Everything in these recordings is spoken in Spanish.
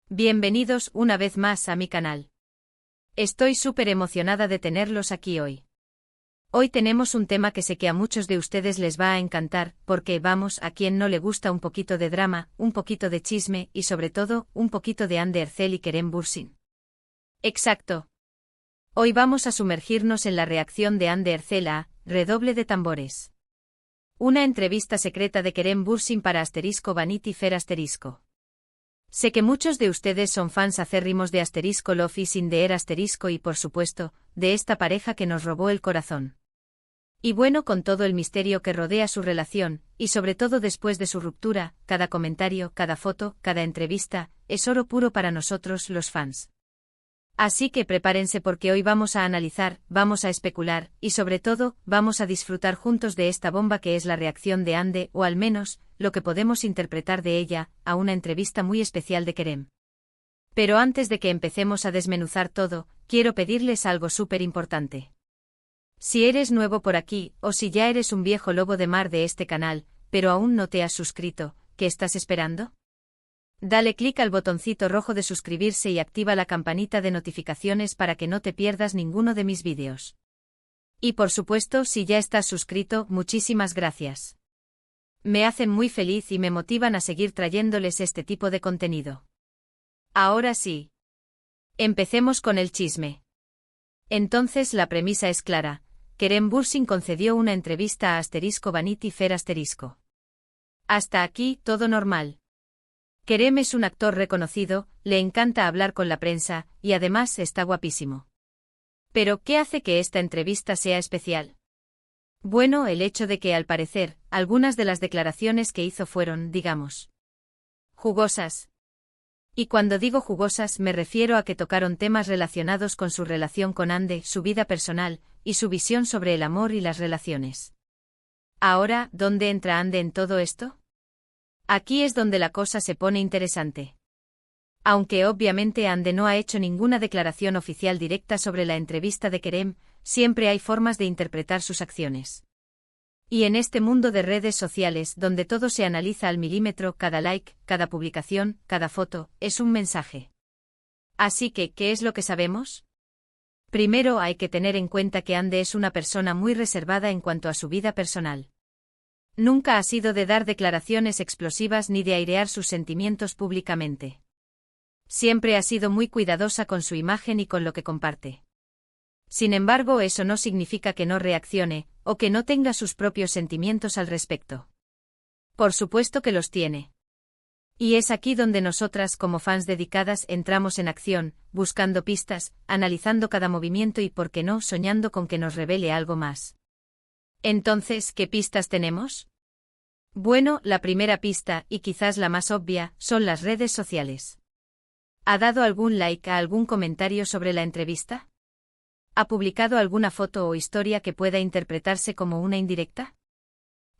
Bienvenidos una vez más a mi canal. Estoy súper emocionada de tenerlos aquí hoy. Hoy tenemos un tema que sé que a muchos de ustedes les va a encantar, porque vamos, a quien no le gusta un poquito de drama, un poquito de chisme y sobre todo, un poquito de Hande Erçel y Kerem Bürsin. Exacto. Hoy vamos a sumergirnos en la reacción de Hande Erçel a redoble de tambores. Una entrevista secreta de Kerem Bürsin para Vanity Fair *. Sé que muchos de ustedes son fans acérrimos de *Love is in the air * y por supuesto, de esta pareja que nos robó el corazón. Y bueno, con todo el misterio que rodea su relación, y sobre todo después de su ruptura, cada comentario, cada foto, cada entrevista, es oro puro para nosotros los fans. Así que prepárense porque hoy vamos a analizar, vamos a especular, y sobre todo, vamos a disfrutar juntos de esta bomba que es la reacción de Hande, o al menos, lo que podemos interpretar de ella, a una entrevista muy especial de Kerem. Pero antes de que empecemos a desmenuzar todo, quiero pedirles algo súper importante. Si eres nuevo por aquí, o si ya eres un viejo lobo de mar de este canal, pero aún no te has suscrito, ¿qué estás esperando? Dale clic al botoncito rojo de suscribirse y activa la campanita de notificaciones para que no te pierdas ninguno de mis vídeos. Y por supuesto, si ya estás suscrito, muchísimas gracias. Me hacen muy feliz y me motivan a seguir trayéndoles este tipo de contenido. Ahora sí. Empecemos con el chisme. Entonces la premisa es clara. Kerem Bürsin concedió una entrevista a Vanity Fair *. Hasta aquí, todo normal. Kerem es un actor reconocido, le encanta hablar con la prensa, y además está guapísimo. Pero, ¿qué hace que esta entrevista sea especial? Bueno, el hecho de que, al parecer, algunas de las declaraciones que hizo fueron, digamos, jugosas. Y cuando digo jugosas me refiero a que tocaron temas relacionados con su relación con Hande, su vida personal, y su visión sobre el amor y las relaciones. Ahora, ¿dónde entra Hande en todo esto? Aquí es donde la cosa se pone interesante. Aunque obviamente Hande no ha hecho ninguna declaración oficial directa sobre la entrevista de Kerem, siempre hay formas de interpretar sus acciones. Y en este mundo de redes sociales donde todo se analiza al milímetro, cada like, cada publicación, cada foto, es un mensaje. Así que, ¿qué es lo que sabemos? Primero hay que tener en cuenta que Hande es una persona muy reservada en cuanto a su vida personal. Nunca ha sido de dar declaraciones explosivas ni de airear sus sentimientos públicamente. Siempre ha sido muy cuidadosa con su imagen y con lo que comparte. Sin embargo, eso no significa que no reaccione, o que no tenga sus propios sentimientos al respecto. Por supuesto que los tiene. Y es aquí donde nosotras como fans dedicadas entramos en acción, buscando pistas, analizando cada movimiento y, por qué no, soñando con que nos revele algo más. Entonces, ¿qué pistas tenemos? Bueno, la primera pista, y quizás la más obvia, son las redes sociales. ¿Ha dado algún like a algún comentario sobre la entrevista? ¿Ha publicado alguna foto o historia que pueda interpretarse como una indirecta?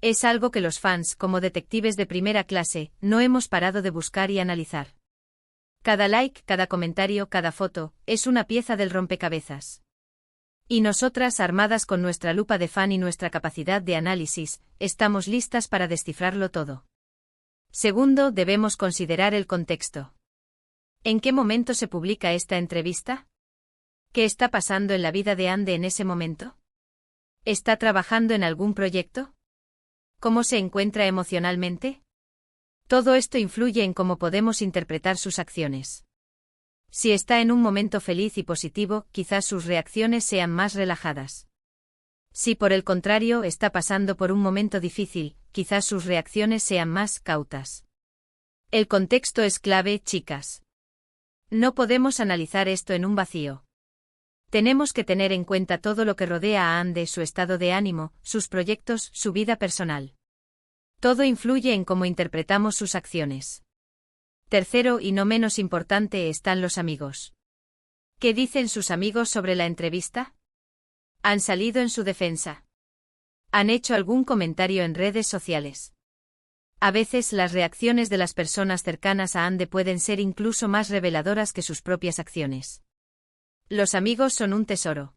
Es algo que los fans, como detectives de primera clase, no hemos parado de buscar y analizar. Cada like, cada comentario, cada foto, es una pieza del rompecabezas. Y nosotras, armadas con nuestra lupa de fan y nuestra capacidad de análisis, estamos listas para descifrarlo todo. Segundo, debemos considerar el contexto. ¿En qué momento se publica esta entrevista? ¿Qué está pasando en la vida de Hande en ese momento? ¿Está trabajando en algún proyecto? ¿Cómo se encuentra emocionalmente? Todo esto influye en cómo podemos interpretar sus acciones. Si está en un momento feliz y positivo, quizás sus reacciones sean más relajadas. Si por el contrario está pasando por un momento difícil, quizás sus reacciones sean más cautas. El contexto es clave, chicas. No podemos analizar esto en un vacío. Tenemos que tener en cuenta todo lo que rodea a Hande, su estado de ánimo, sus proyectos, su vida personal. Todo influye en cómo interpretamos sus acciones. Tercero y no menos importante están los amigos. ¿Qué dicen sus amigos sobre la entrevista? ¿Han salido en su defensa? ¿Han hecho algún comentario en redes sociales? A veces las reacciones de las personas cercanas a Hande pueden ser incluso más reveladoras que sus propias acciones. Los amigos son un tesoro.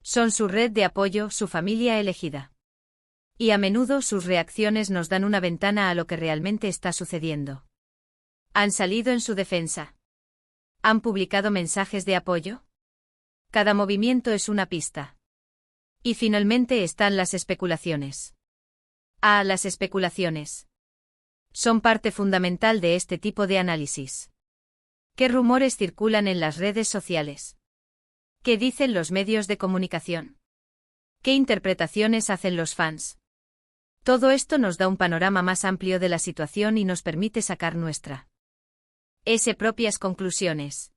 Son su red de apoyo, su familia elegida. Y a menudo sus reacciones nos dan una ventana a lo que realmente está sucediendo. Han salido en su defensa. ¿Han publicado mensajes de apoyo? Cada movimiento es una pista. Y finalmente están las especulaciones. Las especulaciones son parte fundamental de este tipo de análisis. ¿Qué rumores circulan en las redes sociales? ¿Qué dicen los medios de comunicación? ¿Qué interpretaciones hacen los fans? Todo esto nos da un panorama más amplio de la situación y nos permite sacar nuestras propias conclusiones.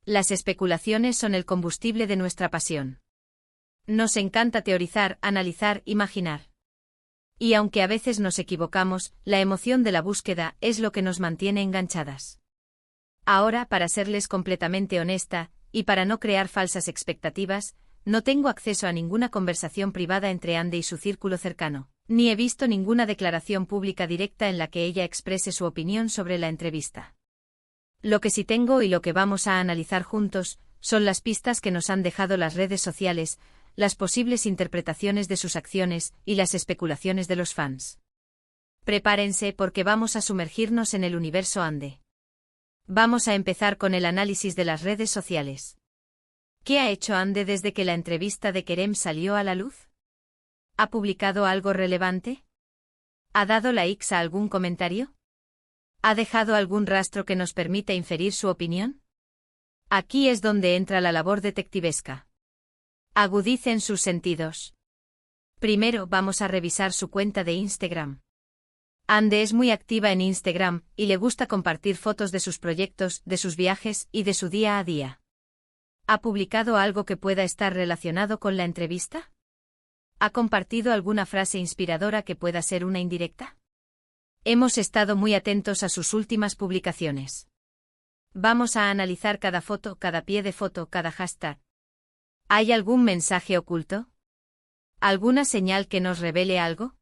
Las especulaciones son el combustible de nuestra pasión. Nos encanta teorizar, analizar, imaginar. Y aunque a veces nos equivocamos, la emoción de la búsqueda es lo que nos mantiene enganchadas. Ahora, para serles completamente honesta, y para no crear falsas expectativas, no tengo acceso a ninguna conversación privada entre Ande y su círculo cercano, ni he visto ninguna declaración pública directa en la que ella exprese su opinión sobre la entrevista. Lo que sí tengo y lo que vamos a analizar juntos, son las pistas que nos han dejado las redes sociales, las posibles interpretaciones de sus acciones y las especulaciones de los fans. Prepárense porque vamos a sumergirnos en el universo Ande. Vamos a empezar con el análisis de las redes sociales. ¿Qué ha hecho Ande desde que la entrevista de Kerem salió a la luz? ¿Ha publicado algo relevante? ¿Ha dado likes a algún comentario? ¿Ha dejado algún rastro que nos permita inferir su opinión? Aquí es donde entra la labor detectivesca. Agudicen sus sentidos. Primero vamos a revisar su cuenta de Instagram. Ande es muy activa en Instagram y le gusta compartir fotos de sus proyectos, de sus viajes y de su día a día. ¿Ha publicado algo que pueda estar relacionado con la entrevista? ¿Ha compartido alguna frase inspiradora que pueda ser una indirecta? Hemos estado muy atentos a sus últimas publicaciones. Vamos a analizar cada foto, cada pie de foto, cada hashtag. ¿Hay algún mensaje oculto? ¿Alguna señal que nos revele algo?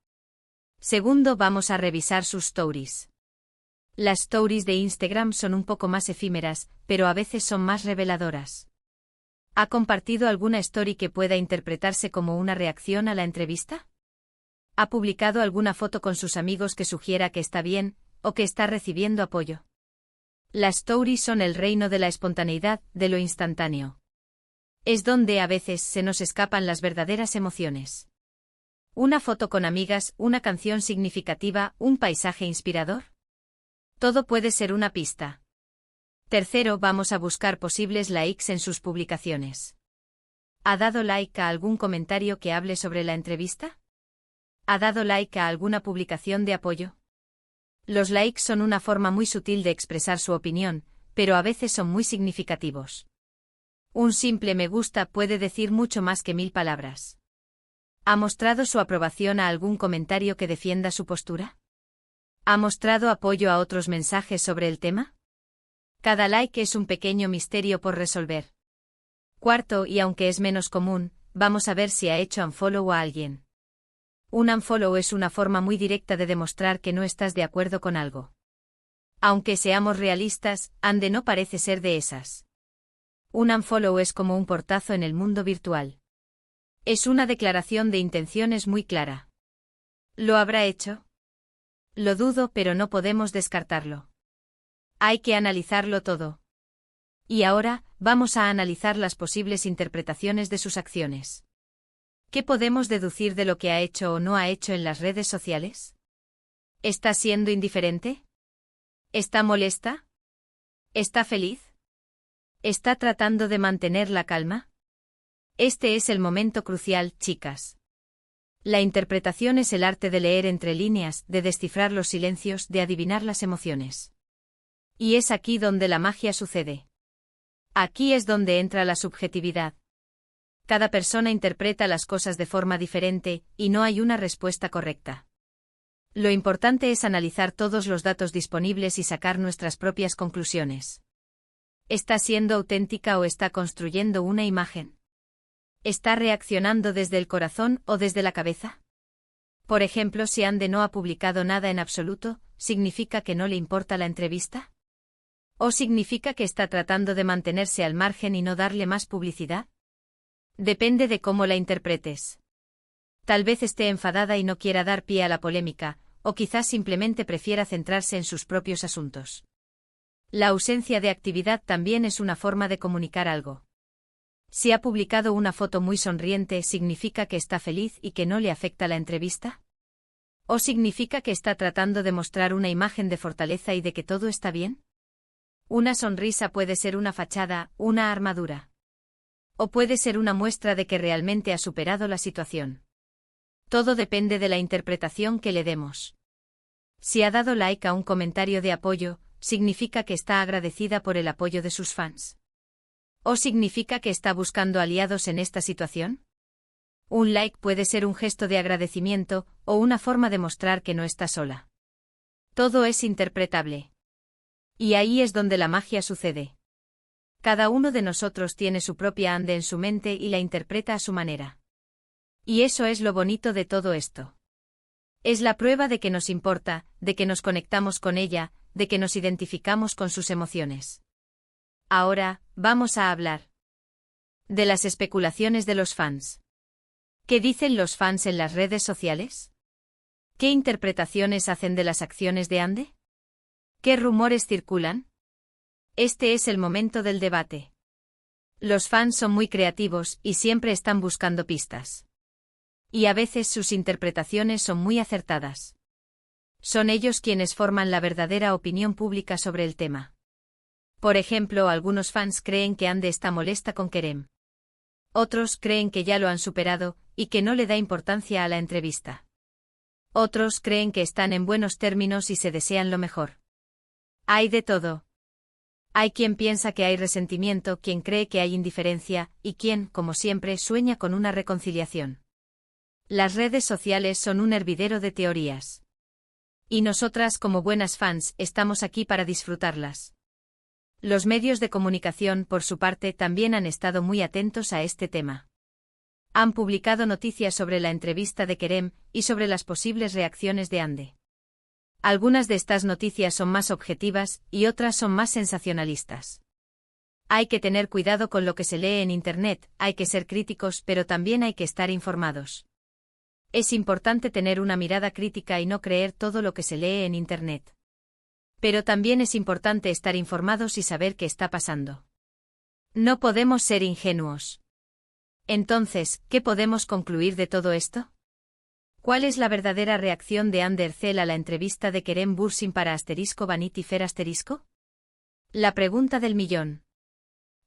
Segundo, vamos a revisar sus stories. Las stories de Instagram son un poco más efímeras, pero a veces son más reveladoras. ¿Ha compartido alguna story que pueda interpretarse como una reacción a la entrevista? ¿Ha publicado alguna foto con sus amigos que sugiera que está bien, o que está recibiendo apoyo? Las stories son el reino de la espontaneidad, de lo instantáneo. Es donde a veces se nos escapan las verdaderas emociones. ¿Una foto con amigas, una canción significativa, un paisaje inspirador? Todo puede ser una pista. Tercero, vamos a buscar posibles likes en sus publicaciones. ¿Ha dado like a algún comentario que hable sobre la entrevista? ¿Ha dado like a alguna publicación de apoyo? Los likes son una forma muy sutil de expresar su opinión, pero a veces son muy significativos. Un simple me gusta puede decir mucho más que 1000 palabras. ¿Ha mostrado su aprobación a algún comentario que defienda su postura? ¿Ha mostrado apoyo a otros mensajes sobre el tema? Cada like es un pequeño misterio por resolver. Cuarto, y aunque es menos común, vamos a ver si ha hecho unfollow a alguien. Un unfollow es una forma muy directa de demostrar que no estás de acuerdo con algo. Aunque seamos realistas, Ande no parece ser de esas. Un unfollow es como un portazo en el mundo virtual. Es una declaración de intenciones muy clara. ¿Lo habrá hecho? Lo dudo, pero no podemos descartarlo. Hay que analizarlo todo. Y ahora, vamos a analizar las posibles interpretaciones de sus acciones. ¿Qué podemos deducir de lo que ha hecho o no ha hecho en las redes sociales? ¿Está siendo indiferente? ¿Está molesta? ¿Está feliz? ¿Está tratando de mantener la calma? Este es el momento crucial, chicas. La interpretación es el arte de leer entre líneas, de descifrar los silencios, de adivinar las emociones. Y es aquí donde la magia sucede. Aquí es donde entra la subjetividad. Cada persona interpreta las cosas de forma diferente, y no hay una respuesta correcta. Lo importante es analizar todos los datos disponibles y sacar nuestras propias conclusiones. ¿Está siendo auténtica o está construyendo una imagen? ¿Está reaccionando desde el corazón o desde la cabeza? Por ejemplo, si Ande no ha publicado nada en absoluto, ¿significa que no le importa la entrevista? ¿O significa que está tratando de mantenerse al margen y no darle más publicidad? Depende de cómo la interpretes. Tal vez esté enfadada y no quiera dar pie a la polémica, o quizás simplemente prefiera centrarse en sus propios asuntos. La ausencia de actividad también es una forma de comunicar algo. Si ha publicado una foto muy sonriente, ¿significa que está feliz y que no le afecta la entrevista? ¿O significa que está tratando de mostrar una imagen de fortaleza y de que todo está bien? Una sonrisa puede ser una fachada, una armadura. O puede ser una muestra de que realmente ha superado la situación. Todo depende de la interpretación que le demos. Si ha dado like a un comentario de apoyo, ¿significa que está agradecida por el apoyo de sus fans? ¿O significa que está buscando aliados en esta situación? Un like puede ser un gesto de agradecimiento o una forma de mostrar que no está sola. Todo es interpretable. Y ahí es donde la magia sucede. Cada uno de nosotros tiene su propia Ande en su mente y la interpreta a su manera. Y eso es lo bonito de todo esto. Es la prueba de que nos importa, de que nos conectamos con ella, de que nos identificamos con sus emociones. Ahora, vamos a hablar de las especulaciones de los fans. ¿Qué dicen los fans en las redes sociales? ¿Qué interpretaciones hacen de las acciones de Ande? ¿Qué rumores circulan? Este es el momento del debate. Los fans son muy creativos y siempre están buscando pistas. Y a veces sus interpretaciones son muy acertadas. Son ellos quienes forman la verdadera opinión pública sobre el tema. Por ejemplo, algunos fans creen que Ande está molesta con Kerem. Otros creen que ya lo han superado y que no le da importancia a la entrevista. Otros creen que están en buenos términos y se desean lo mejor. Hay de todo. Hay quien piensa que hay resentimiento, quien cree que hay indiferencia, y quien, como siempre, sueña con una reconciliación. Las redes sociales son un hervidero de teorías. Y nosotras, como buenas fans, estamos aquí para disfrutarlas. Los medios de comunicación, por su parte, también han estado muy atentos a este tema. Han publicado noticias sobre la entrevista de Kerem y sobre las posibles reacciones de Ande. Algunas de estas noticias son más objetivas y otras son más sensacionalistas. Hay que tener cuidado con lo que se lee en Internet, hay que ser críticos, pero también hay que estar informados. Es importante tener una mirada crítica y no creer todo lo que se lee en Internet. Pero también es importante estar informados y saber qué está pasando. No podemos ser ingenuos. Entonces, ¿qué podemos concluir de todo esto? ¿Cuál es la verdadera reacción de Ande Erçel a la entrevista de Kerem Bürsin para Vanity Fair *? La pregunta del millón.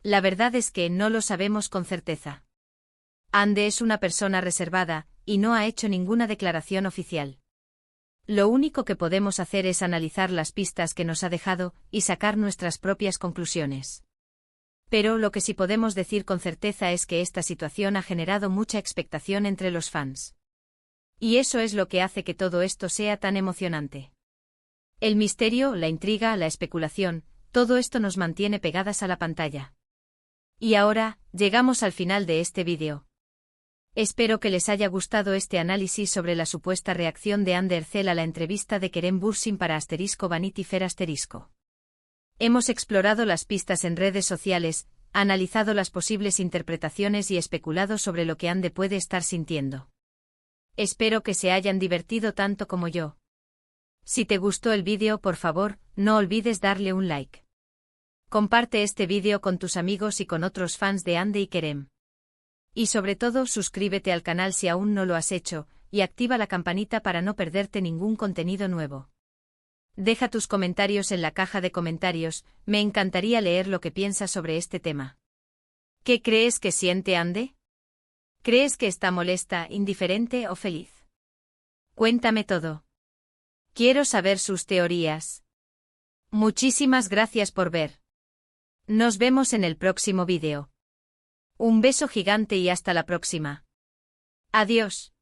La verdad es que no lo sabemos con certeza. Ande es una persona reservada y no ha hecho ninguna declaración oficial. Lo único que podemos hacer es analizar las pistas que nos ha dejado y sacar nuestras propias conclusiones. Pero lo que sí podemos decir con certeza es que esta situación ha generado mucha expectación entre los fans. Y eso es lo que hace que todo esto sea tan emocionante. El misterio, la intriga, la especulación, todo esto nos mantiene pegadas a la pantalla. Y ahora, llegamos al final de este vídeo. Espero que les haya gustado este análisis sobre la supuesta reacción de Ande Erçel a la entrevista de Kerem Bürsin para Vanity Fair *. Hemos explorado las pistas en redes sociales, analizado las posibles interpretaciones y especulado sobre lo que Ande puede estar sintiendo. Espero que se hayan divertido tanto como yo. Si te gustó el vídeo, por favor, no olvides darle un like. Comparte este vídeo con tus amigos y con otros fans de Ande y Kerem. Y sobre todo, suscríbete al canal si aún no lo has hecho, y activa la campanita para no perderte ningún contenido nuevo. Deja tus comentarios en la caja de comentarios, me encantaría leer lo que piensas sobre este tema. ¿Qué crees que siente Ande? ¿Crees que está molesta, indiferente o feliz? Cuéntame todo. Quiero saber sus teorías. Muchísimas gracias por ver. Nos vemos en el próximo vídeo. Un beso gigante y hasta la próxima. Adiós.